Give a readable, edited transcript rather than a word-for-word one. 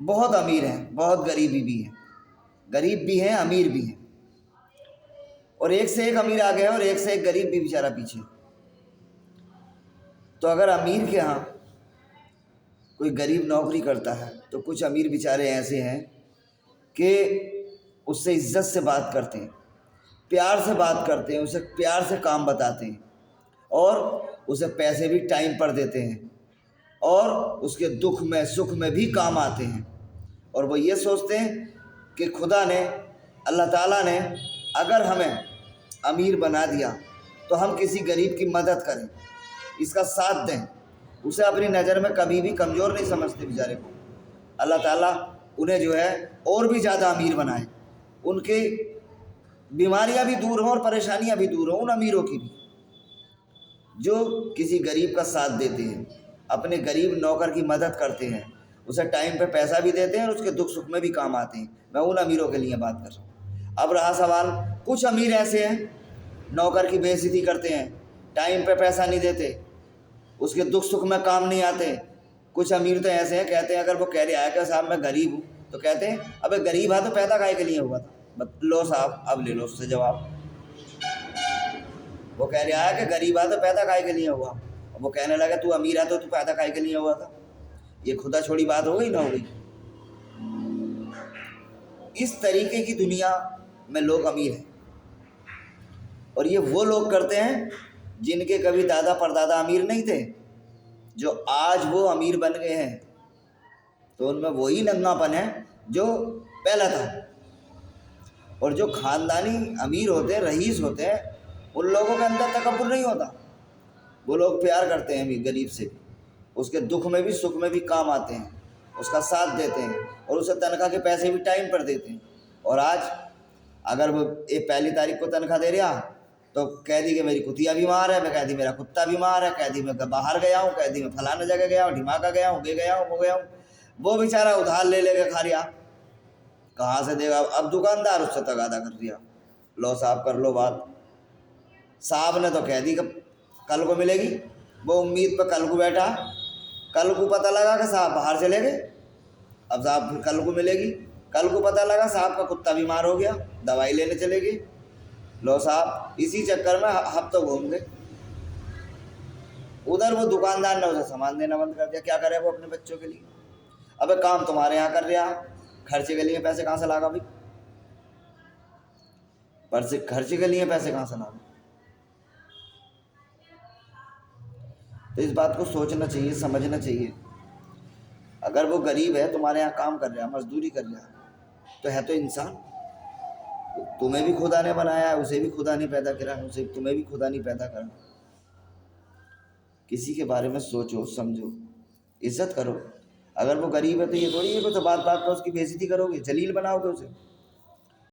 بہت امیر ہیں، بہت غریبی بھی ہیں، غریب بھی ہیں امیر بھی ہیں، اور ایک سے ایک امیر آگے ہے اور ایک سے ایک غریب بھی بیچارہ پیچھے۔ تو اگر امیر کے ہاں کوئی غریب نوکری کرتا ہے تو کچھ امیر بیچارے ایسے ہیں کہ اس سے عزت سے بات کرتے ہیں، پیار سے بات کرتے ہیں، اسے پیار سے کام بتاتے ہیں، اور اسے پیسے بھی ٹائم پر دیتے ہیں، اور اس کے دکھ میں سکھ میں بھی کام آتے ہیں، اور وہ یہ سوچتے ہیں کہ خدا نے، اللہ تعالیٰ نے اگر ہمیں امیر بنا دیا تو ہم کسی غریب کی مدد کریں، اس کا ساتھ دیں، اسے اپنی نظر میں کبھی بھی کمزور نہیں سمجھتے بیچارے کو۔ اللہ تعالیٰ انہیں جو ہے اور بھی زیادہ امیر بنائے، ان کی بیماریاں بھی دور ہوں اور پریشانیاں بھی دور ہوں ان امیروں کی بھی، جو کسی غریب کا ساتھ دیتے ہیں، اپنے غریب نوکر کی مدد کرتے ہیں، اسے ٹائم پہ پیسہ بھی دیتے ہیں اور اس کے دکھ سکھ میں بھی کام آتے ہیں۔ میں ان امیروں کے لیے بات کر رہا ہوں۔ اب رہا سوال، کچھ امیر ایسے ہیں نوکر کی بے عزتی کرتے ہیں، ٹائم پہ پیسہ نہیں دیتے، اس کے دکھ سکھ میں کام نہیں آتے۔ کچھ امیر تو ایسے ہیں، کہتے ہیں اگر وہ کہہ رہا ہے کہ صاحب میں غریب ہوں تو کہتے ہیں ابے غریب ہے تو پیدا کائے کے لیے ہوا تھا؟ لو صاحب اب لے لو اس سے جواب۔ وہ کہہ رہا ہے کہ غریب ہے تو پیدا کائے کے لیے ہوا، وہ کہنے لگا تو امیر ہے تو پیدا کائے کے لیے ہوا تھا؟ یہ خدا چھوڑی بات ہو گئی نہ ہو گئی؟ اس طریقے کی دنیا میں لوگ امیر ہیں، اور یہ وہ لوگ کرتے ہیں جن کے کبھی دادا پردادا امیر نہیں تھے، جو آج وہ امیر بن گئے ہیں، تو ان میں وہی ننگا پن ہے جو پہلا تھا۔ اور جو خاندانی امیر ہوتے ہیں، رئیس ہوتے ہیں، ان لوگوں کے اندر تکبر نہیں ہوتا، وہ لوگ پیار کرتے ہیں بھی غریب سے، اس کے دکھ میں بھی سکھ میں بھی کام آتے ہیں، اس کا ساتھ دیتے ہیں، اور اسے تنخواہ کے پیسے بھی ٹائم پر دیتے ہیں۔ اور آج اگر وہ پہلی تاریخ کو تنخواہ دے رہا تو کہہ دی کہ میری کتیا بیمار ہے، میں کہہ دی میرا کتا بیمار ہے، کہہ دی میں باہر گیا ہوں، کہہ دی میں فلانا جگہ گیا ہوں، ڈھماکہ گیا ہوں، یہ گیا ہوں، وہ گیا ہوں۔ وہ بیچارہ ادھار لے لے کے کھا رہا، کہاں سے دے گا؟ اب دکاندار اس سے تقاضا کر دیا، لو صاحب کر لو بات۔ صاحب نے تو کہہ دی کہ کل کو ملے گی، وہ امید پہ کل کو بیٹھا، کل کو پتہ لگا کہ صاحب باہر چلے گئے، اب صاحب پھر کل کو ملے گی، کل کو پتہ لگا صاحب کا کتا بیمار ہو گیا، دوائی لینے چلے گی، لو صاحب اسی چکر میں ہفتوں گھوم گئے۔ ادھر وہ دکاندار نے اسے سامان دینا بند کر دیا، کیا کرے وہ اپنے بچوں کے لیے؟ ابے کام تمہارے یہاں کر رہا، خرچے کے لیے پیسے کہاں سے لاگا بھائی؟ خرچے کے لیے پیسے کہاں سے لاگا؟ تو اس بات کو سوچنا چاہیے، سمجھنا چاہیے۔ اگر وہ غریب ہے، تمہارے یہاں کام کر رہا، مزدوری کر رہا، تو ہے تو انسان، تمہیں بھی خدا نے بنایا ہے، اسے بھی خدا نے پیدا کرا، اسے تمہیں بھی خدا نے پیدا کرا۔ کسی کے بارے میں سوچو، سمجھو، عزت کرو۔ اگر وہ غریب ہے تو یہ تھوڑی ہے کہ تو بات بات پر اس کی بے عزتی کرو گے، ذلیل بناؤ گے اسے۔